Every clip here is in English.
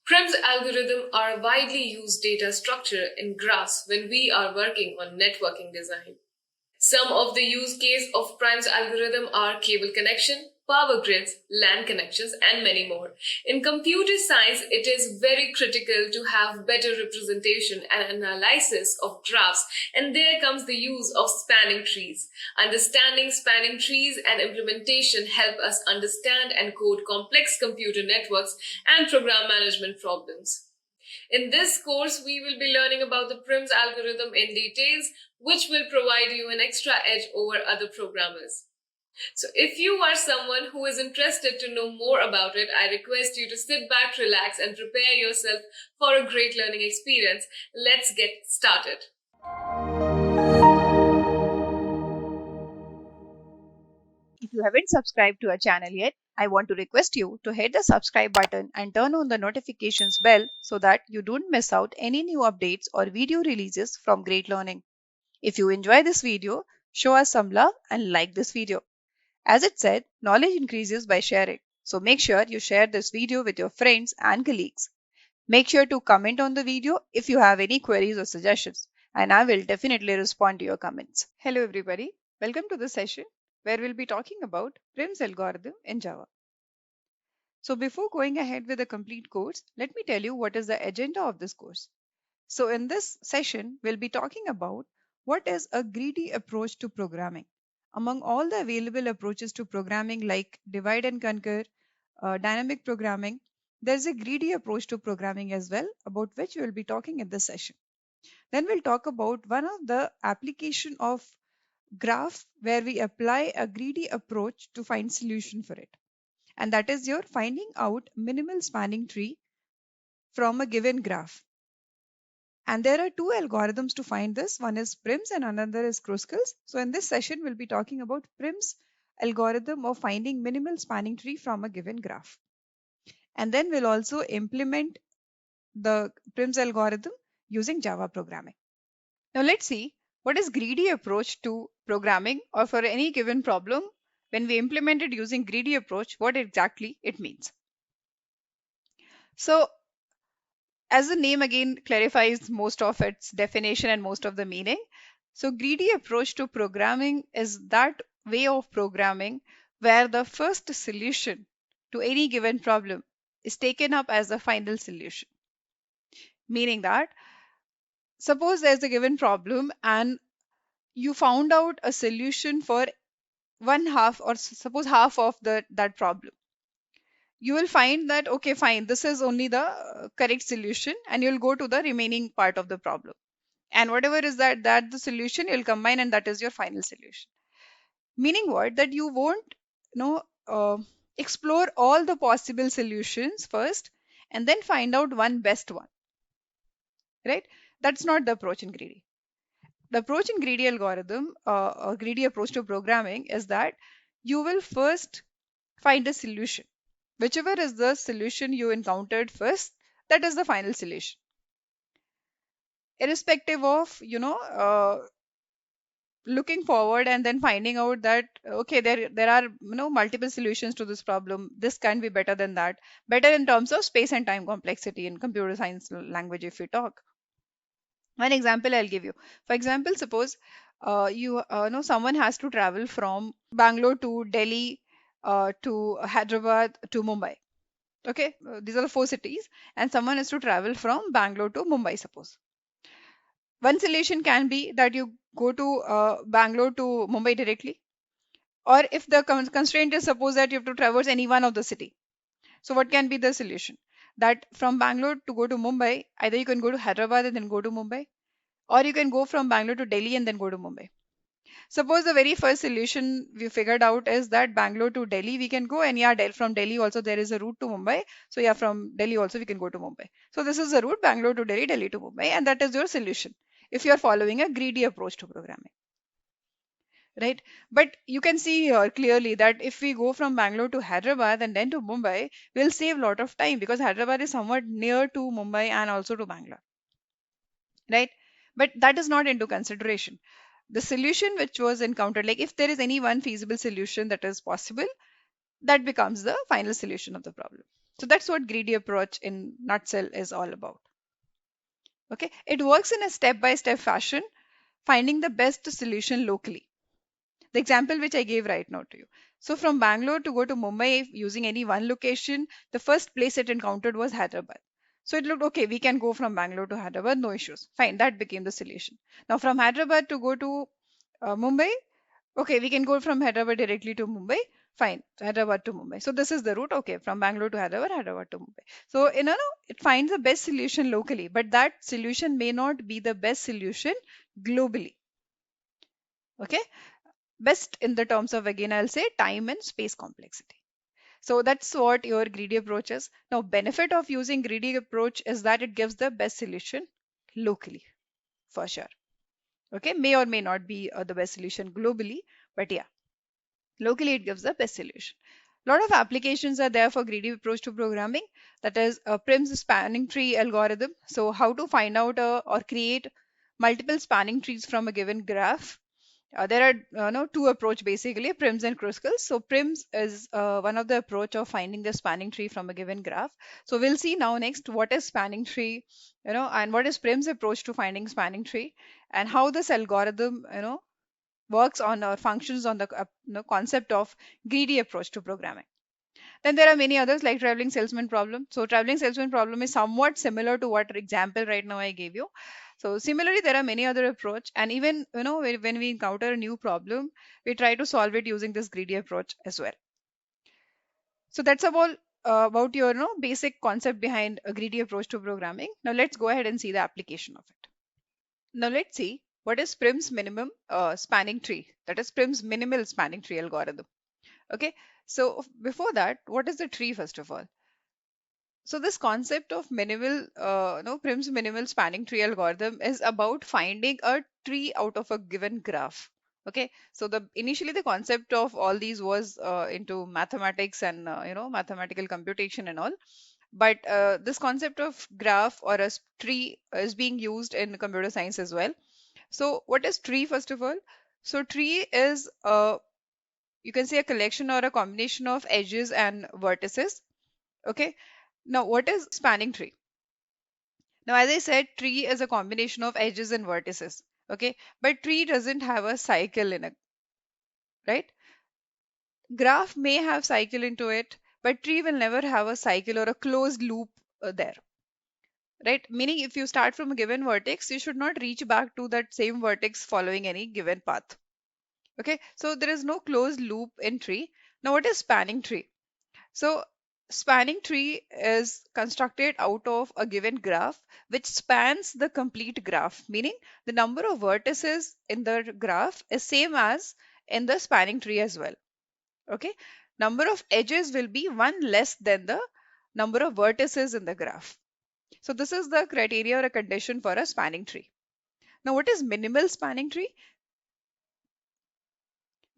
Prim's algorithm are a widely used data structure in graphs when we are working on networking design. Some of the use case of Prim's algorithm are cable connection, power grids, LAN connections, and many more. In computer science, it is very critical to have better representation and analysis of graphs, and there comes the use of spanning trees. Understanding spanning trees and implementation help us understand and code complex computer networks and program management problems. In this course, we will be learning about the Prim's algorithm in details, which will provide you an extra edge over other programmers. So, if you are someone who is interested to know more about it, I request you to sit back, relax, and prepare yourself for a great learning experience. Let's get started. If you haven't subscribed to our channel yet, I want to request you to hit the subscribe button and turn on the notifications bell so that you don't miss out any new updates or video releases from Great Learning. If you enjoy this video, show us some love and like this video. As it said, knowledge increases by sharing. So make sure you share this video with your friends and colleagues. Make sure to comment on the video if you have any queries or suggestions, and I will definitely respond to your comments. Hello everybody, welcome to the session where we'll be talking about Prim's algorithm in Java. So before going ahead with the complete course, let me tell you what is the agenda of this course. So in this session, we'll be talking about what is a greedy approach to programming. Among all the available approaches to programming like divide and conquer, dynamic programming, there's a greedy approach to programming as well, about which we'll be talking in this session. Then we'll talk about one of the application of graph where we apply a greedy approach to find solution for it. And that is your finding out minimal spanning tree from a given graph. And there are two algorithms to find this. One is Prim's and another is Kruskal's. So in this session, we'll be talking about Prim's algorithm of finding minimal spanning tree from a given graph. And then we'll also implement the Prim's algorithm using Java programming. Now let's see what is greedy approach to programming or for any given problem. When we implement it using greedy approach, what exactly it means. So as the name again clarifies most of its definition and most of the meaning. So greedy approach to programming is that way of programming where the first solution to any given problem is taken up as the final solution. Meaning that suppose there's a given problem and you found out a solution for one half or suppose half of that problem. You will find that okay fine, this is only the correct solution, and you'll go to the remaining part of the problem, and whatever is that the solution you'll combine, and that is your final solution. Meaning what? That you won't you know explore all the possible solutions first and then find out one best one, right? That's not the approach in greedy. The approach in greedy algorithm or greedy approach to programming is that you will first find a solution. Whichever is the solution you encountered first, that is the final solution, irrespective of looking forward and then finding out that okay, there are multiple solutions to this problem. This can be better than that, better in terms of space and time complexity in computer science language if we talk. One example I'll give you. For example, suppose you know someone has to travel from Bangalore to Delhi, to Hyderabad to Mumbai. Okay, these are the four cities, and someone is to travel from Bangalore to Mumbai, suppose. One solution can be that you go to Bangalore to Mumbai directly, or if the constraint is suppose that you have to traverse any one of the city. So what can be the solution? That from Bangalore to go to Mumbai, either you can go to Hyderabad and then go to Mumbai, or you can go from Bangalore to Delhi and then go to Mumbai. Suppose the very first solution we figured out is that Bangalore to Delhi we can go, and yeah, from Delhi also there is a route to Mumbai. So yeah, from Delhi also we can go to Mumbai. So this is the route Bangalore to Delhi, Delhi to Mumbai, and that is your solution if you are following a greedy approach to programming, right? But you can see here clearly that if we go from Bangalore to Hyderabad and then to Mumbai, we'll save a lot of time because Hyderabad is somewhat near to Mumbai and also to Bangalore, right? But that is not into consideration. The solution which was encountered, like if there is any one feasible solution that is possible, that becomes the final solution of the problem. So that's what greedy approach in nutshell is all about. Okay, it works in a step-by-step fashion, finding the best solution locally. The example which I gave right now to you. So from Bangalore to go to Mumbai using any one location, the first place it encountered was Hyderabad. So it looked okay, we can go from Bangalore to Hyderabad, no issues. Fine, that became the solution. Now from Hyderabad to go to Mumbai, okay, we can go from Hyderabad directly to Mumbai. Fine, Hyderabad to Mumbai. So this is the route. Okay, from Bangalore to Hyderabad, Hyderabad to Mumbai. So it finds the best solution locally, but that solution may not be the best solution globally. Okay, best in the terms of, again, I'll say time and space complexity. So that's what your greedy approach is. Now, benefit of using greedy approach is that it gives the best solution locally, for sure. Okay, may or may not be the best solution globally, but yeah, locally it gives the best solution. A lot of applications are there for greedy approach to programming. That is Prim's spanning tree algorithm. So how to find out or create multiple spanning trees from a given graph. There are two approach basically, prims and Kruskal's. So prims is one of the approach of finding the spanning tree from a given graph. So we'll see now next what is spanning tree, and what is prims approach to finding spanning tree, and how this algorithm, works on or functions on the concept of greedy approach to programming. Then there are many others like traveling salesman problem. So traveling salesman problem is somewhat similar to what example right now I gave you. So similarly, there are many other approach, and even when we encounter a new problem, we try to solve it using this greedy approach as well. So that's about your basic concept behind a greedy approach to programming. Now let's go ahead and see the application of it. Now let's see what is Prim's minimum spanning tree. That is Prim's minimal spanning tree algorithm. Okay, so before that, what is the tree first of all? So this concept of minimal, no, Prim's minimal spanning tree algorithm is about finding a tree out of a given graph. Okay, so the initially the concept of all these was into mathematics and mathematical computation and all, but this concept of graph or a tree is being used in computer science as well. So what is tree first of all? So tree is you can say a collection or a combination of edges and vertices. Okay. Now, what is spanning tree? Now, as I said, tree is a combination of edges and vertices. Okay. But tree doesn't have a cycle in it, right? Graph may have cycle into it, but tree will never have a cycle or a closed loop there. Right? Meaning, if you start from a given vertex, you should not reach back to that same vertex following any given path. Okay. So there is no closed loop in tree. Now, what is spanning tree? So spanning tree is constructed out of a given graph which spans the complete graph, meaning the number of vertices in the graph is same as in the spanning tree as well. Okay. Number of edges will be one less than the number of vertices in the graph. So this is the criteria or a condition for a spanning tree. Now, what is minimal spanning tree?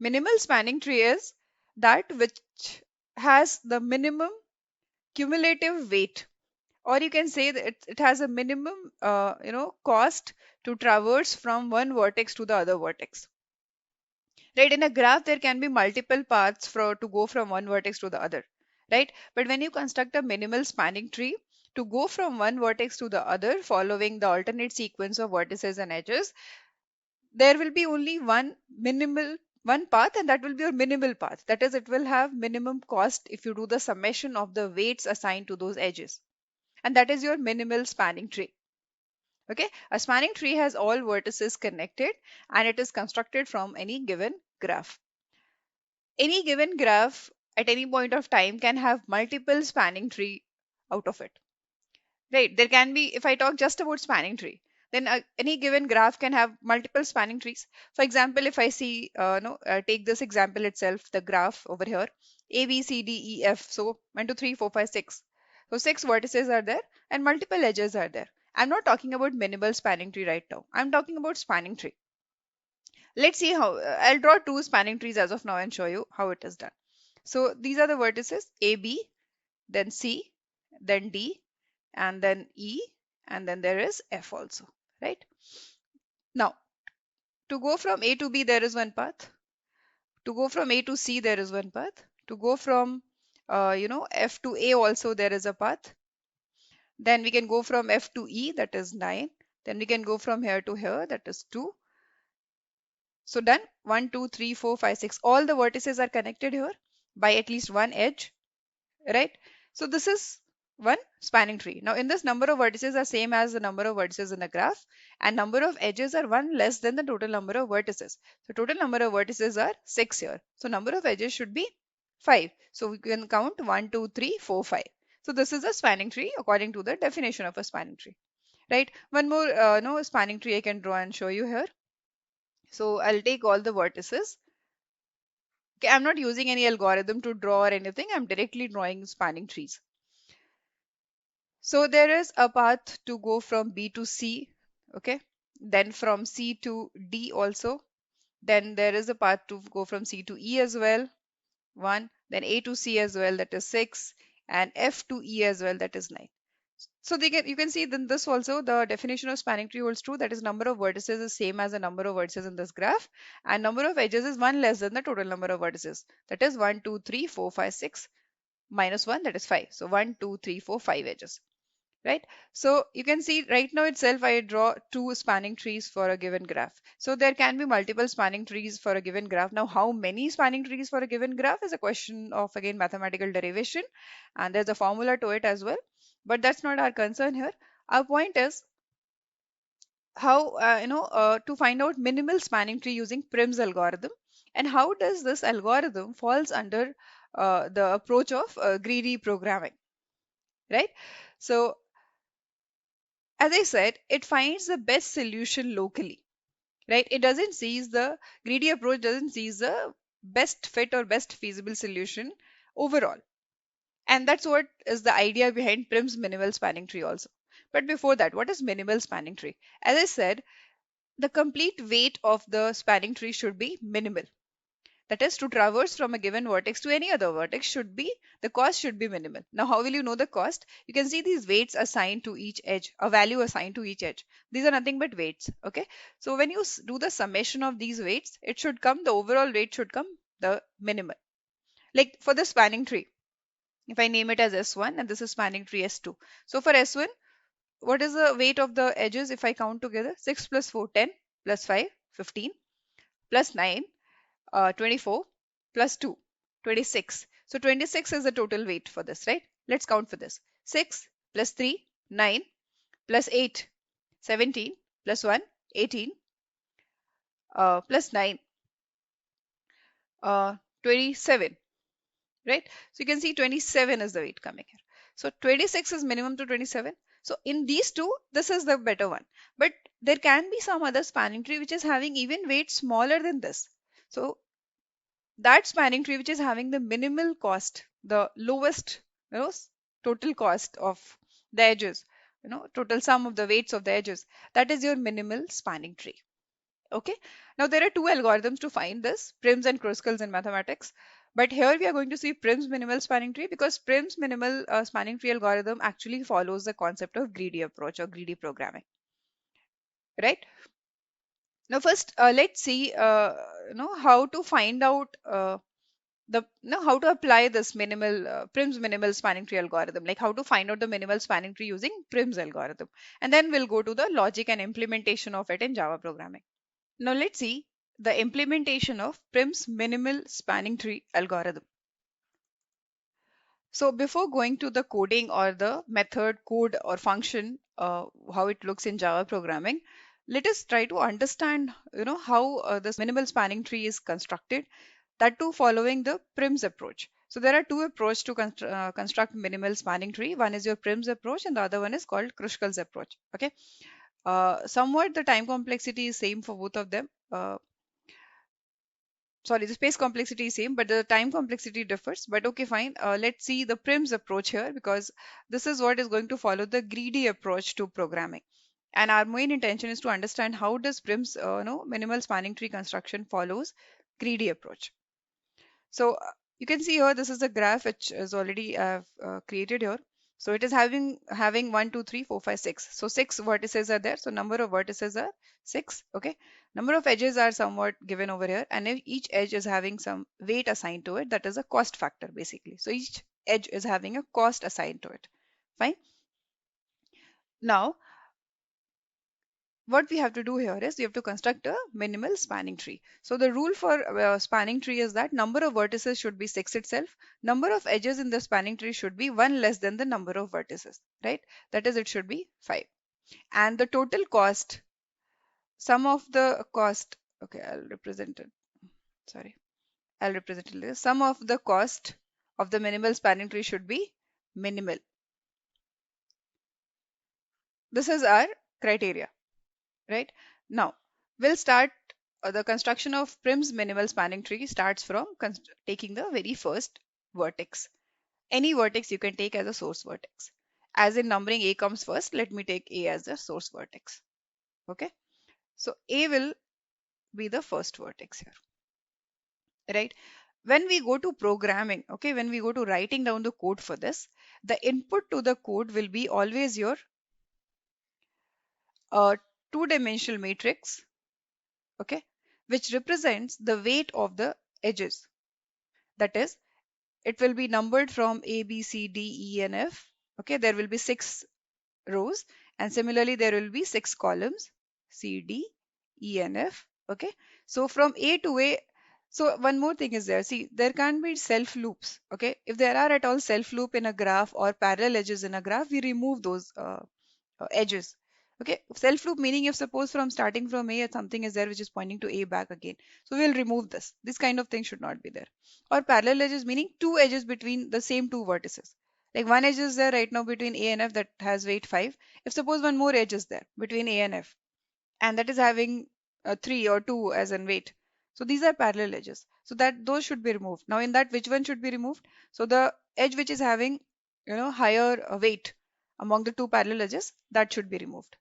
Minimal spanning tree is that which has the minimum cumulative weight, or you can say that it has a minimum cost to traverse from one vertex to the other vertex. Right, in a graph there can be multiple paths for to go from one vertex to the other, right? But when you construct a minimal spanning tree, to go from one vertex to the other following the alternate sequence of vertices and edges, there will be only one path, and that will be your minimal path. That is, it will have minimum cost if you do the summation of the weights assigned to those edges, and that is your minimal spanning tree. Okay, a spanning tree has all vertices connected and it is constructed from any given graph. Any given graph at any point of time can have multiple spanning tree out of it. Right, there can be, if I talk just about spanning tree, then any given graph can have multiple spanning trees. For example, if I see, no, take this example itself, the graph over here, A, B, C, D, E, F. So 1, 2, 3, 4, 5, 6. So 6 vertices are there and multiple edges are there. I'm not talking about minimal spanning tree right now. I'm talking about spanning tree. Let's see how, I'll draw two spanning trees as of now and show you how it is done. So these are the vertices A, B, then C, then D, and then E, and then there is F also, right? Now, to go from A to B, there is one path. To go from A to C, there is one path. To go from F to A also there is a path. Then we can go from F to E, that is 9. Then we can go from here to here, that is 2. So done. 1, 2, 3, 4, 5, 6. All the vertices are connected here by at least one edge, right? So this is one spanning tree. Now in this, number of vertices are same as the number of vertices in the graph, and number of edges are one less than the total number of vertices. So total number of vertices are 6 here. So number of edges should be 5. So we can count 1, 2, 3, 4, 5. So this is a spanning tree according to the definition of a spanning tree, right? One more no spanning tree I can draw and show you here. So I'll take all the vertices. Okay, I'm not using any algorithm to draw or anything. I'm directly drawing spanning trees. So there is a path to go from B to C, okay? Then from C to D also. Then there is a path to go from C to E as well, 1. Then A to C as well, that is 6. And F to E as well, that is 9. So you can see then this also, the definition of spanning tree holds true. That is, number of vertices is same as the number of vertices in this graph, and number of edges is one less than the total number of vertices. That is 1, 2, 3, 4, 5, 6 minus 1, that is 5. So 1, 2, 3, 4, 5 edges, right? So you can see right now itself I draw two spanning trees for a given graph. So there can be multiple spanning trees for a given graph. Now how many spanning trees for a given graph is a question of, again, mathematical derivation, and there's a formula to it as well, but that's not our concern here. Our point is how to find out minimal spanning tree using Prim's algorithm, and how does this algorithm falls under the approach of greedy programming, right? So as I said, it finds the best solution locally, right? It doesn't seize the greedy approach, doesn't seize the best fit or best feasible solution overall. And that's what is the idea behind Prim's minimal spanning tree also. But before that, what is minimal spanning tree? As I said, the complete weight of the spanning tree should be minimal. That is, to traverse from a given vertex to any other vertex should be, the cost should be minimal. Now how will you know the cost? You can see these weights assigned to each edge, a value assigned to each edge. These are nothing but weights, okay? So when you do the summation of these weights, it should come, the overall weight should come the minimal. Like for the spanning tree, if I name it as S1 and this is spanning tree S2. So for S1, what is the weight of the edges if I count together? 6 plus 4, 10, plus 5, 15, plus 9, 24, plus 2, 26. So 26 is the total weight for this, right? Let's count for this. 6 plus 3, 9, plus 8, 17, plus 1, 18, plus 9, 27, right? So you can see 27 is the weight coming here. So 26 is minimum to 27. So in these two, this is the better one. But there can be some other spanning tree which is having even weight smaller than this. So that spanning tree which is having the minimal cost, the lowest, total cost of the edges, total sum of the weights of the edges, that is your minimal spanning tree. Okay. Now there are two algorithms to find this, Prim's and Kruskal's in mathematics. But here we are going to see Prim's minimal spanning tree, because Prim's minimal spanning tree algorithm actually follows the concept of greedy approach or greedy programming, right? Now first, let's see, how to find out how to apply this minimal Prim's minimal spanning tree algorithm, like how to find out the minimal spanning tree using Prim's algorithm, and then we'll go to the logic and implementation of it in Java programming. Now let's see the implementation of Prim's minimal spanning tree algorithm. So before going to the coding or the method, code or function, how it looks in Java programming, let us try to understand, how this minimal spanning tree is constructed, that too following the Prim's approach. So there are two approaches to construct minimal spanning tree. One is your Prim's approach and the other one is called Kruskal's approach. Okay. Somewhat the time complexity is same for both of them. Sorry, the space complexity is same, but the time complexity differs. But okay, fine. Let's see the Prim's approach here, because this is what is going to follow the greedy approach to programming. And our main intention is to understand how does Prim's minimal spanning tree construction follows greedy approach. So you can see here, this is the graph which is already created here. So it is having 1, 2, 3, 4, 5, 6. So 6 vertices are there. So number of vertices are 6. Okay. Number of edges are somewhat given over here, and if each edge is having some weight assigned to it, that is a cost factor basically. So each edge is having a cost assigned to it. Fine. Now what we have to do here is we have to construct a minimal spanning tree. So the rule for spanning tree is that number of vertices should be 6 itself. Number of edges in the spanning tree should be 1 less than the number of vertices, right? That is, it should be 5. And the total cost, sum of the cost, okay, I'll represent it. Sorry, I'll represent it later. Sum of the cost of the minimal spanning tree should be minimal. This is our criteria. Right now, we'll start the construction of Prim's minimal spanning tree starts from taking the very first vertex. Any vertex you can take as a source vertex. As in numbering A comes first, let me take A as the source vertex. Okay, so A will be the first vertex here, right? When we go to programming, okay, when we go to writing down the code for this, the input to the code will be always your two-dimensional matrix, okay, which represents the weight of the edges. That is, it will be numbered from A, B, C, D, E, and F. Okay, there will be 6 rows, and similarly, there will be 6 columns C, D, E, and F. Okay, so from A to A, so one more thing is there. See, there can be self loops. Okay, if there are at all self loop in a graph or parallel edges in a graph, we remove those edges. Okay, self loop meaning if suppose from starting from A something is there which is pointing to A back again. So we'll remove this. This kind of thing should not be there. Or parallel edges meaning two edges between the same two vertices. Like one edge is there right now between A and F that has weight 5. If suppose one more edge is there between A and F and that is having 3 or 2 as in weight. So these are parallel edges. So that those should be removed. Now in that which one should be removed? So the edge which is having higher weight among the two parallel edges, that should be removed.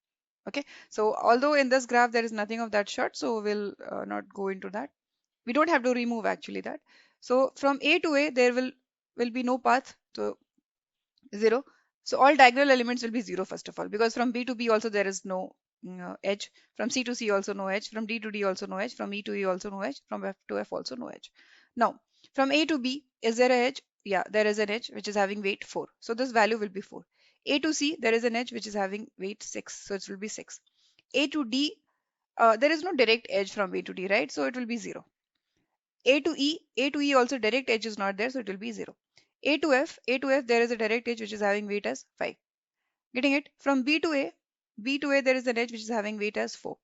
Okay, so although in this graph there is nothing of that sort, so we'll not go into that. We don't have to remove actually that. So from A to A there will be no path, so 0. So all diagonal elements will be 0 first of all, because from B to B also there is no edge. From C to C also no edge. From D to D also no edge. From E to E also no edge. From F to F also no edge. Now from A to B, is there a edge? Yeah, there is an edge which is having weight 4. So this value will be 4. A to C, there is an edge which is having weight 6. So it will be 6. A to D, there is no direct edge from A to D, right? So it will be 0. A to E also direct edge is not there, so it will be 0. A to F, there is a direct edge which is having weight as 5. Getting it? From B to A there is an edge which is having weight as 4.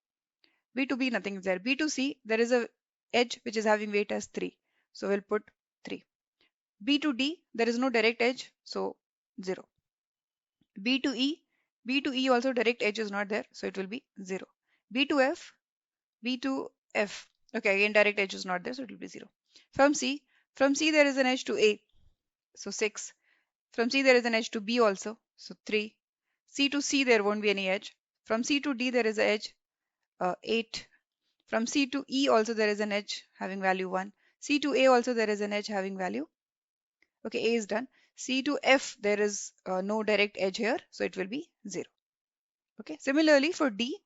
B to B nothing is there. B to C there is a edge which is having weight as 3. So we'll put 3. B to D there is no direct edge, so 0. B to E, B to E also direct edge is not there, so it will be 0. B to F, B to F. Okay, again direct edge is not there, so it will be 0. From C there is an edge to A, so 6. From C there is an edge to B also, so 3. C to C there won't be any edge. From C to D there is an edge 8. From C to E also there is an edge having value 1. C to A also there is an edge having value. Okay, A is done. C to F there is no direct edge here, so it will be 0. Okay, similarly for D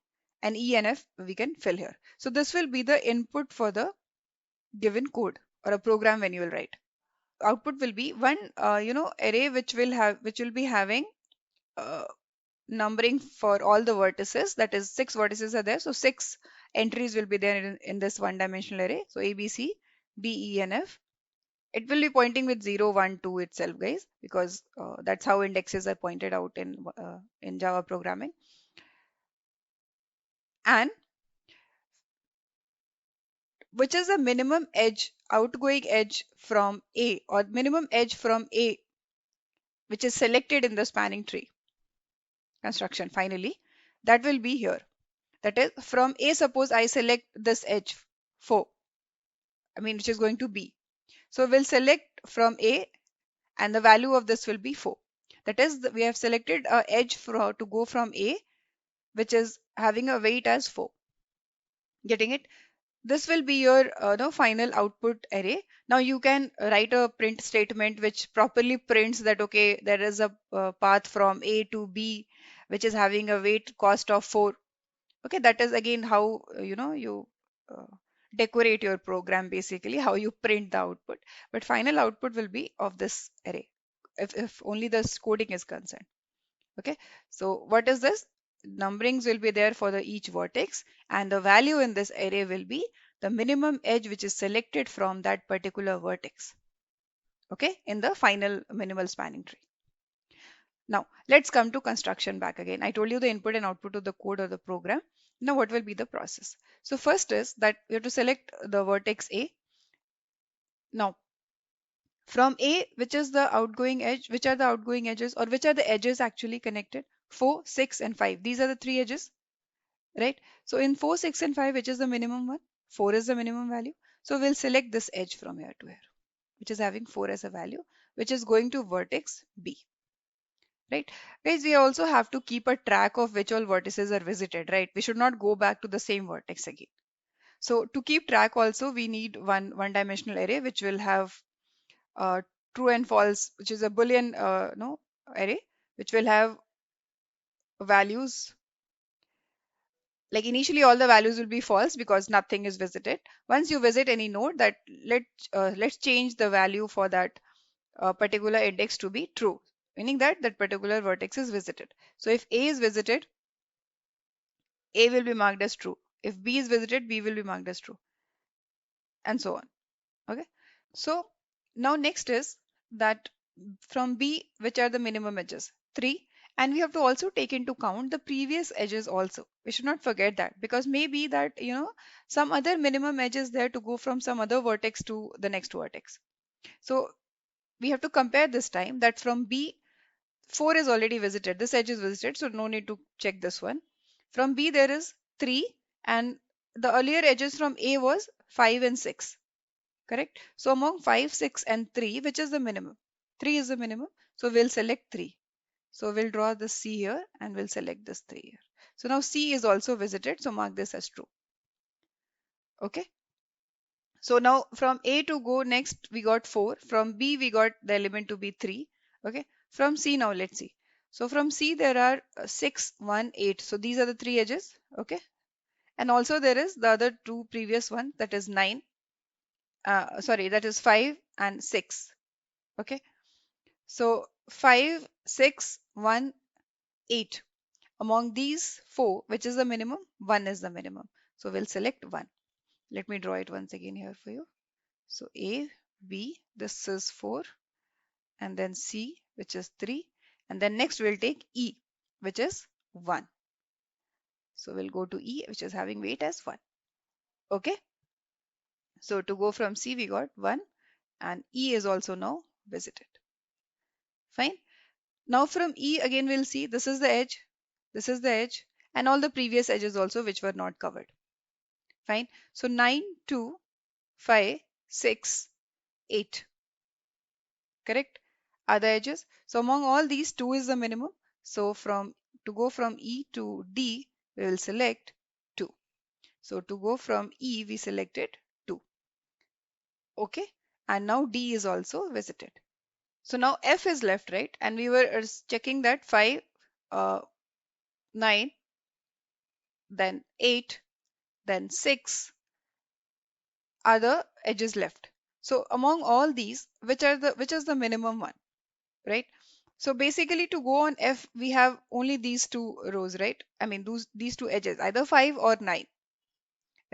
and E and F we can fill here. So this will be the input for the given code or a program when you will write. Output will be one array which will be having uh, numbering for all the vertices, that is 6 vertices are there, so 6 entries will be there in this one dimensional array. So A, B, C, D, E, and F. It will be pointing with 0, 1, 2 itself, guys, because that's how indexes are pointed out in Java programming. And which is the minimum edge, outgoing edge from A, or minimum edge from A which is selected in the spanning tree construction finally, that will be here. That is from A, suppose I select this edge 4, which is going to B. So we'll select from A and the value of this will be 4. That is, we have selected a edge to go from A which is having a weight as 4. Getting it? this will be your no, final output array. Now you can write a print statement which properly prints that, okay, there is a path from A to B which is having a weight cost of 4. Okay, that is again how you uh, decorate your program, basically how you print the output. But final output will be of this array if only this coding is concerned. Okay, so what is this? Numberings will be there for the each vertex, and the value in this array will be the minimum edge which is selected from that particular vertex. Okay, in the final minimal spanning tree. Now let's come to construction back again. I told you the input and output of the code or the program. Now what will be the process? So first is that we have to select the vertex A. Now from A, which is the outgoing edge, which are the outgoing edges, or which are the edges actually connected? 4, 6 and 5. These are the three edges, right? So in 4, 6 and 5, which is the minimum one? 4 is the minimum value. So we'll select this edge from here to here, which is having 4 as a value, which is going to vertex B. Right, guys, we also have to keep a track of which all vertices are visited, right? We should not go back to the same vertex again. So to keep track also, we need one dimensional array which will have uh, true and false, which is a boolean no array, which will have values like initially all the values will be false because nothing is visited. Once you visit any node, that let's change the value for that particular index to be true, meaning that that particular vertex is visited. So if A is visited, A will be marked as true. If B is visited, B will be marked as true, and so on. Okay. So now next is that from B, which are the minimum edges? 3. And we have to also take into account the previous edges also. We should not forget that, because maybe that, some other minimum edge is there to go from some other vertex to the next vertex. So we have to compare this time that from B, 4 is already visited. This edge is visited, so no need to check this one. From B, there is 3, and the earlier edges from A was 5 and 6. Correct? So among 5, 6 and 3, which is the minimum? 3 is the minimum. So we'll select 3. So we'll draw the C here and we'll select this 3 here. So now C is also visited. So mark this as true. Okay. So now from A to go next, we got 4. From B, we got the element to be 3. Okay. From C now, let's see. So from C, there are 6, 1, 8. So these are the three edges. Okay. And also there is the other two previous one, that is 9. Sorry, that is 5 and 6. Okay. So 5, 6, 1, 8. Among these four, which is the minimum? 1 is the minimum. So we'll select 1. Let me draw it once again here for you. So A, B, this is 4, and then C, which is 3. And then next we'll take E, which is 1. So we'll go to E, which is having weight as 1. Okay. So to go from C, we got 1, and E is also now visited. Fine. Now from E again we'll see this is the edge, this is the edge, and all the previous edges also which were not covered. Fine. So 9, 2, 5, 6, 8. Correct? Are the edges. So among all these, 2 is the minimum. So to go from E to D, we will select 2. So to go from E, we selected 2. Okay. And now D is also visited. So now F is left, right? And we were checking that 5, 9, then 8, then 6 are the edges left. So among all these, which is the minimum one, right? So basically to go on F, we have only these two rows, right? I mean, these two edges, either 5 or 9,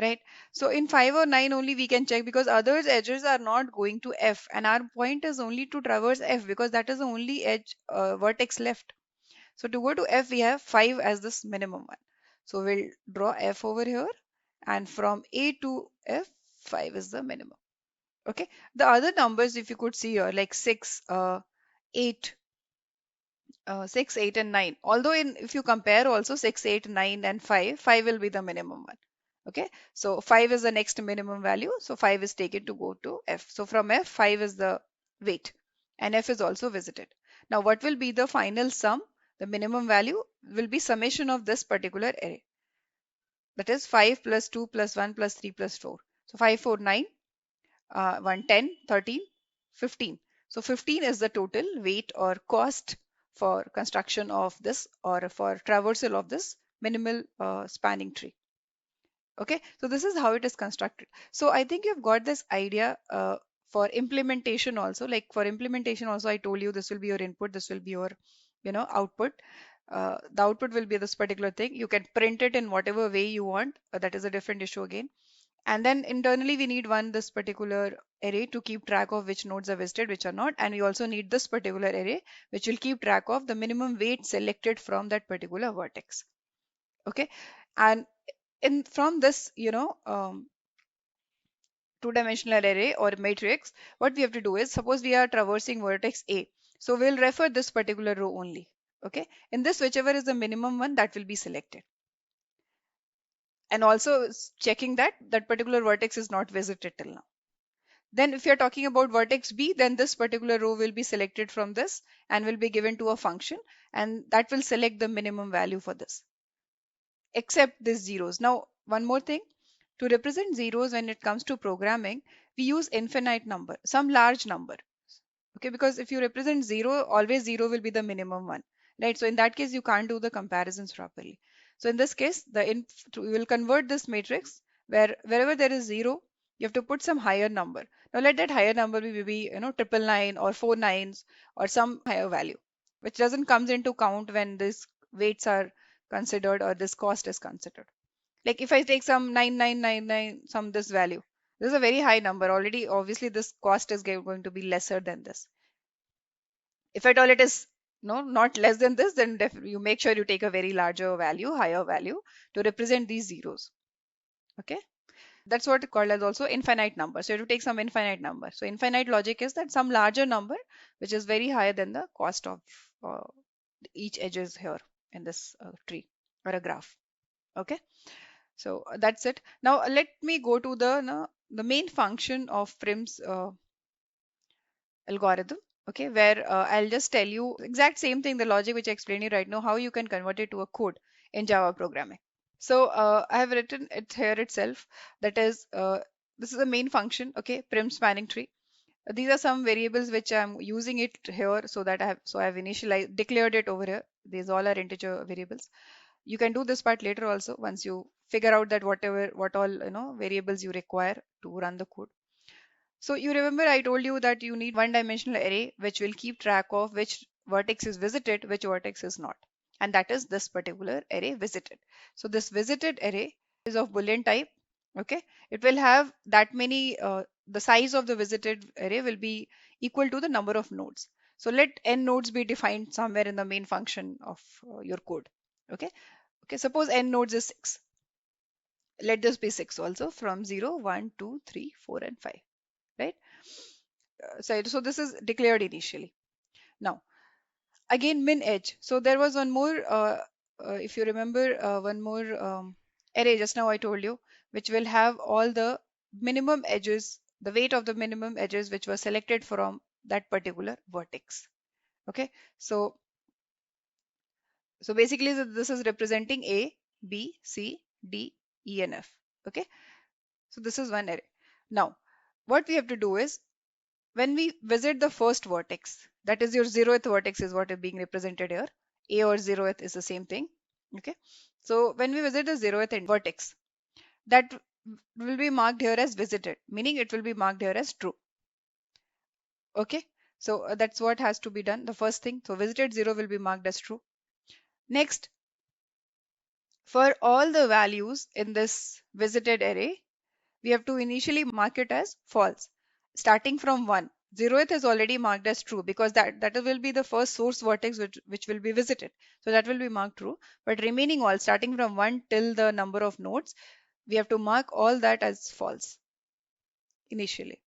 right? So in 5 or 9 only we can check, because others edges are not going to F, and our point is only to traverse F because that is the only edge vertex left. So to go to F, we have 5 as this minimum one. So we'll draw F over here, and from A to F, 5 is the minimum. Okay. The other numbers, if you could see here, like 6, 8, 6, 8 and 9. Although if you compare also 6, 8, 9 and 5, 5 will be the minimum one. Okay. So 5 is the next minimum value. So 5 is taken to go to F. So from F, 5 is the weight, and F is also visited. Now what will be the final sum? The minimum value will be summation of this particular array. That is 5 plus 2 plus 1 plus 3 plus 4. So 5, 4, 9, 1, 10, 13, 15. So 15 is the total weight or cost for construction of this or for traversal of this minimal spanning tree. Okay, so this is how it is constructed. So I think you've got this idea for implementation also. Like for implementation also, I told you this will be your input, this will be your, output. The output will be this particular thing. You can print it in whatever way you want. That is a different issue again. And then internally we need this particular array to keep track of which nodes are visited, which are not. And we also need this particular array, which will keep track of the minimum weight selected from that particular vertex. Okay. And from this, two-dimensional array or matrix, what we have to do is, suppose we are traversing vertex A. So we'll refer this particular row only. Okay. In this, whichever is the minimum one, that will be selected. And also checking that that particular vertex is not visited till now. Then if you're talking about vertex B, then this particular row will be selected from this and will be given to a function, and that will select the minimum value for this, except these zeros. Now, one more thing, to represent zeros when it comes to programming, we use infinite number, some large number. Okay, because if you represent zero, always zero will be the minimum one, right? So in that case, you can't do the comparisons properly. So in this case, we will convert this matrix where wherever there is zero, you have to put some higher number. Now let that higher number be maybe, triple nine or four nines or some higher value, which doesn't comes into count when these weights are considered or this cost is considered. Like if I take some 9999, some this value, this is a very high number already. Obviously, this cost is going to be lesser than this. If at all it is not less than this, then you make sure you take a very larger value, higher value to represent these zeros. Okay, that's what called as also infinite number. So you have to take some infinite number. So infinite logic is that some larger number which is very higher than the cost of uh, each edges here in this tree or a graph. Okay. So that's it. Now let me go to the main function of Prim's algorithm. Okay, where I'll just tell you exact same thing, the logic which I explained you right now, how you can convert it to a code in Java programming. So I have written it here itself. That is, this is the main function. Okay, Prim spanning tree. These are some variables which I'm using it here so that I've initialized declared it over here. These all are integer variables. You can do this part later also once you figure out that what all variables you require to run the code. So you remember I told you that you need one-dimensional array which will keep track of which vertex is visited, which vertex is not. And that is this particular array visited. So this visited array is of Boolean type. Okay. It will have that many, the size of the visited array will be equal to the number of nodes. So let n nodes be defined somewhere in the main function of your code. Okay. Okay. Suppose n nodes is 6. Let this be 6 also from 0, 1, 2, 3, 4, and 5. Right. So this is declared initially. Now, again, min edge. So there was one more, if you remember, one more array just now I told you, which will have all the minimum edges, the weight of the minimum edges which were selected from that particular vertex. Okay. So basically this is representing A, B, C, D, E, and F. Okay. So this is one array. Now, what we have to do is, when we visit the first vertex, that is your 0th vertex is what is being represented here. A or 0th is the same thing. Okay. So when we visit the 0th vertex, that will be marked here as visited, meaning it will be marked here as true. Okay. So that's what has to be done. The first thing, so visited 0 will be marked as true. Next, for all the values in this visited array, we have to initially mark it as false. Starting from 1, 0th is already marked as true because that will be the first source vertex which will be visited. So that will be marked true. But remaining all, starting from 1 till the number of nodes, we have to mark all that as false initially.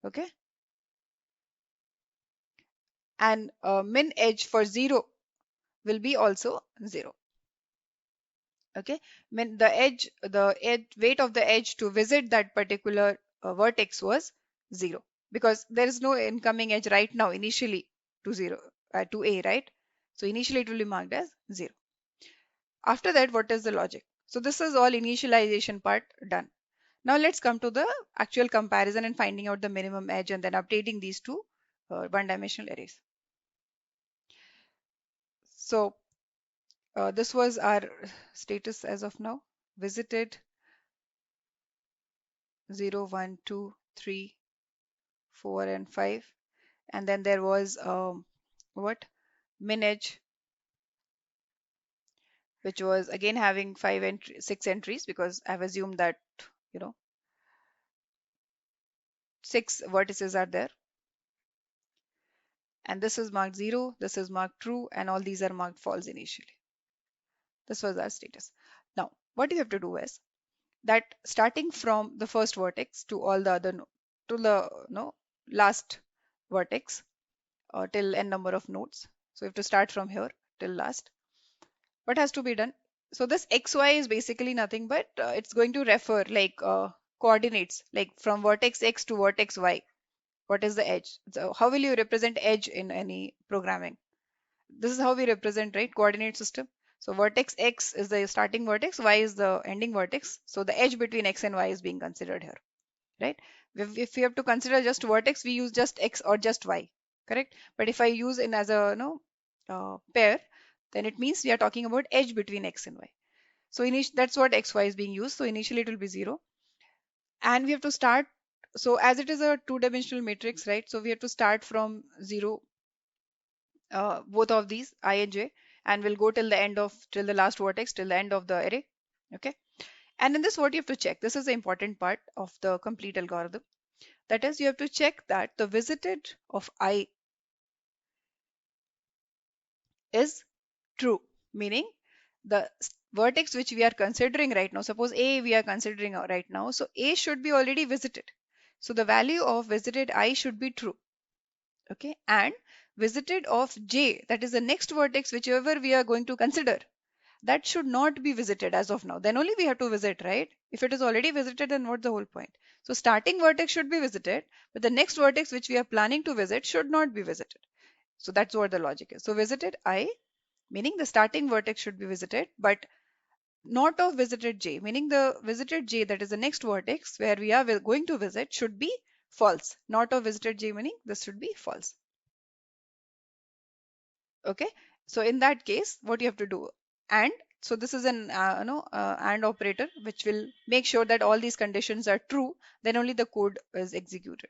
Okay. And min edge for 0 will be also 0. Okay. The weight of the edge to visit that particular vertex was 0 because there is no incoming edge right now initially to 0 to A, right? So initially it will be marked as 0. After that, what is the logic? So this is all initialization part done. Now let's come to the actual comparison and finding out the minimum edge and then updating these two one-dimensional arrays. So this was our status as of now. Visited 0, 1, 2, 3, 4, and 5. And then there was what? Min edge, which was again having 6 entries because I've assumed that, you know, 6 vertices are there. And this is marked 0, this is marked true, and all these are marked false initially. This was our status. Now, what you have to do is that starting from the first vertex to all the other to the last vertex till n number of nodes. So you have to start from here till last. What has to be done? So this xy is basically nothing but it's going to refer like coordinates like from vertex x to vertex y. What is the edge? So how will you represent edge in any programming? This is how we represent, right? Coordinate system. So vertex x is the starting vertex, y is the ending vertex. So the edge between x and y is being considered here, right? If we have to consider just vertex, we use just x or just y, correct? But if I use in as a pair, then it means we are talking about edge between x and y. So that's what xy is being used. So initially it will be 0. And we have to start. So as it is a two-dimensional matrix, right? So we have to start from 0, both of these I and j, and we'll go till the last vertex, till the end of the array. Okay. And in this, what you have to check, this is the important part of the complete algorithm. That is, you have to check that the visited of I is true, meaning the vertex which we are considering right now, suppose A we are considering right now, so A should be already visited. So the value of visited I should be true. Okay, and visited of J, that is the next vertex whichever we are going to consider, that should not be visited as of now. Then only we have to visit, right? If it is already visited, then what's the whole point? So starting vertex should be visited, but the next vertex which we are planning to visit should not be visited. So that's what the logic is. So visited I, meaning the starting vertex should be visited, but not of visited j, meaning the visited j, that is the next vertex where we are going to visit, should be false. Not of visited j, meaning this should be false. Okay, so in that case, what you have to do, and so this is an and operator which will make sure that all these conditions are true, then only the code is executed.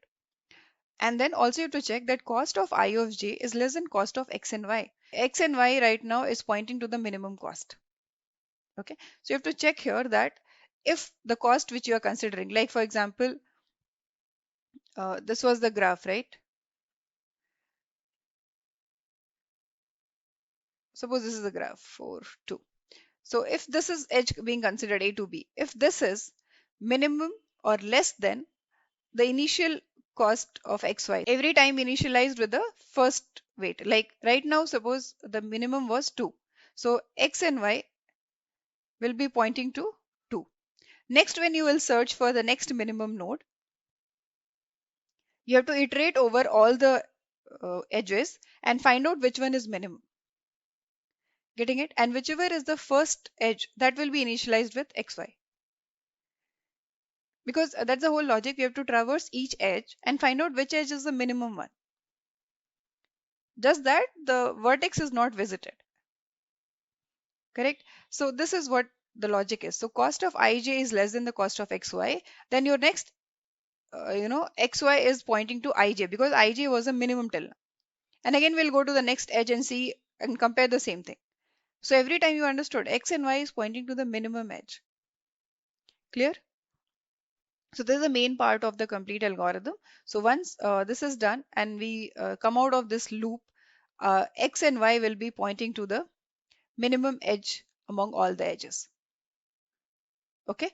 And then also you have to check that cost of I of j is less than cost of x and y. X and y right now is pointing to the minimum cost. Okay, so you have to check here that if the cost which you are considering, like for example, this was the graph, right? Suppose this is the graph for 2. So if this is edge being considered A to B, if this is minimum or less than the initial cost of xy, every time initialized with the first weight, like right now, suppose the minimum was 2. So x and y will be pointing to 2. Next, when you will search for the next minimum node, you have to iterate over all the edges and find out which one is minimum. Getting it? And whichever is the first edge, that will be initialized with xy. Because that's the whole logic. You have to traverse each edge and find out which edge is the minimum one. Just that the vertex is not visited. Correct? So this is what the logic is. So cost of ij is less than the cost of xy. Then your next, xy is pointing to ij because ij was a minimum till now. And again, we'll go to the next edge and see and compare the same thing. So every time you understood, x and y is pointing to the minimum edge. Clear? So this is the main part of the complete algorithm. So once this is done and we come out of this loop, x and y will be pointing to the minimum edge among all the edges. Okay,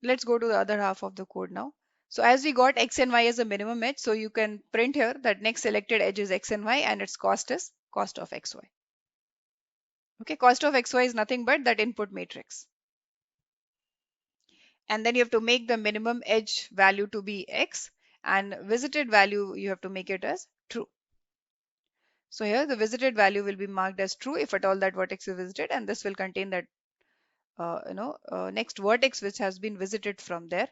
let's go to the other half of the code now. So as we got x and y as a minimum edge, so you can print here that next selected edge is x and y and its cost is cost of xy. Okay, cost of xy is nothing but that input matrix. And then you have to make the minimum edge value to be x and visited value you have to make it as true. So here the visited value will be marked as true if at all that vertex is visited, and this will contain that next vertex which has been visited from there.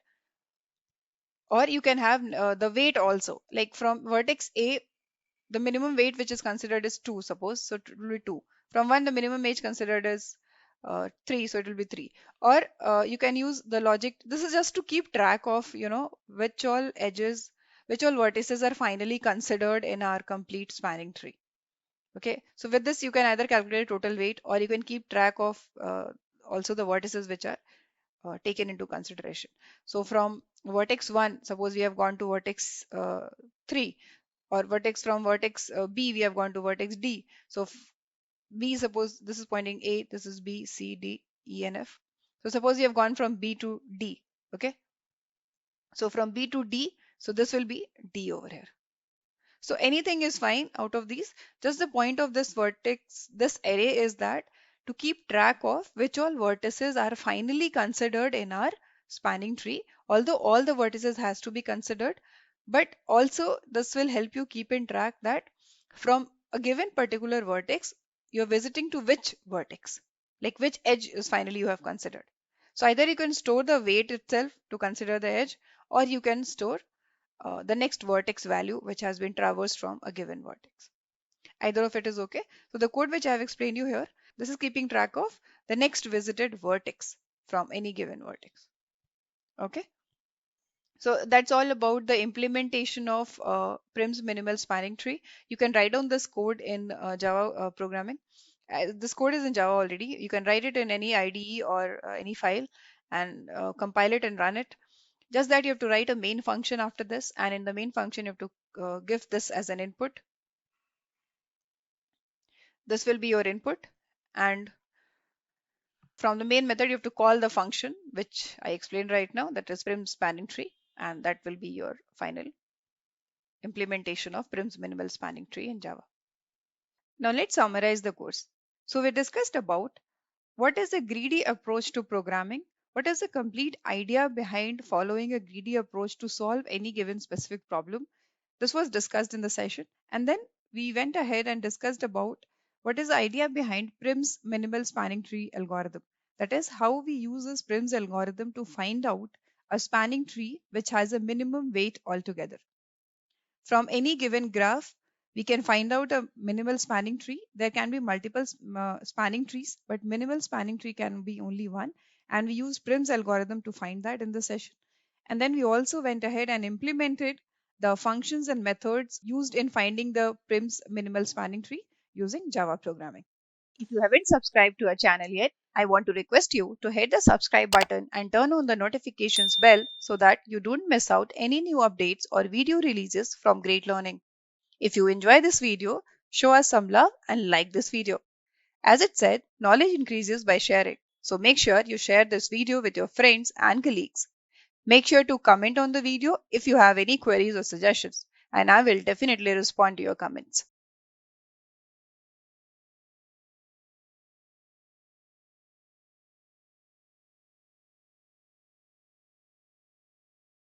Or you can have the weight also, like from vertex A, the minimum weight which is considered is 2, suppose, so it will be 2. From 1, the minimum age considered is 3, so it will be 3. Or you can use the logic. This is just to keep track of, which all edges, which all vertices are finally considered in our complete spanning tree. Okay, so with this you can either calculate total weight, or you can keep track of also the vertices which are taken into consideration. So from vertex 1, suppose we have gone to vertex 3, or from vertex B we have gone to vertex D. So B, suppose this is pointing A, this is B, C, D, E and F. So suppose you have gone from B to D. Okay, so from B to D, so this will be D over here. So anything is fine out of these. Just the point of this vertex, this array, is that to keep track of which all vertices are finally considered in our spanning tree. Although all the vertices has to be considered, but also this will help you keep in track that from a given particular vertex, you're visiting to which vertex, like which edge is finally you have considered. So either you can store the weight itself to consider the edge, or you can store the next vertex value which has been traversed from a given vertex. Either of it is okay. So the code which I have explained you here, this is keeping track of the next visited vertex from any given vertex. Okay. So that's all about the implementation of Prim's minimal spanning tree. You can write down this code in Java programming. This code is in Java already. You can write it in any IDE or any file and compile it and run it. Just that you have to write a main function after this, and in the main function you have to give this as an input. This will be your input, and from the main method you have to call the function which I explained right now, that is Prim's spanning tree, and that will be your final implementation of Prim's minimal spanning tree in Java. Now let's summarize the course. So we discussed about what is a greedy approach to programming, what is the complete idea behind following a greedy approach to solve any given specific problem. This was discussed in the session. And then we went ahead and discussed about what is the idea behind Prim's minimal spanning tree algorithm. That is how we use this Prim's algorithm to find out a spanning tree which has a minimum weight altogether. From any given graph, we can find out a minimal spanning tree. There can be multiple spanning trees, but minimal spanning tree can be only one. And we use Prim's algorithm to find that in the session. And then we also went ahead and implemented the functions and methods used in finding the Prim's minimal spanning tree using Java programming. If you haven't subscribed to our channel yet, I want to request you to hit the subscribe button and turn on the notifications bell so that you don't miss out any new updates or video releases from Great Learning. If you enjoy this video, show us some love and like this video. As it said, knowledge increases by sharing. So make sure you share this video with your friends and colleagues. Make sure to comment on the video if you have any queries or suggestions, and I will definitely respond to your comments.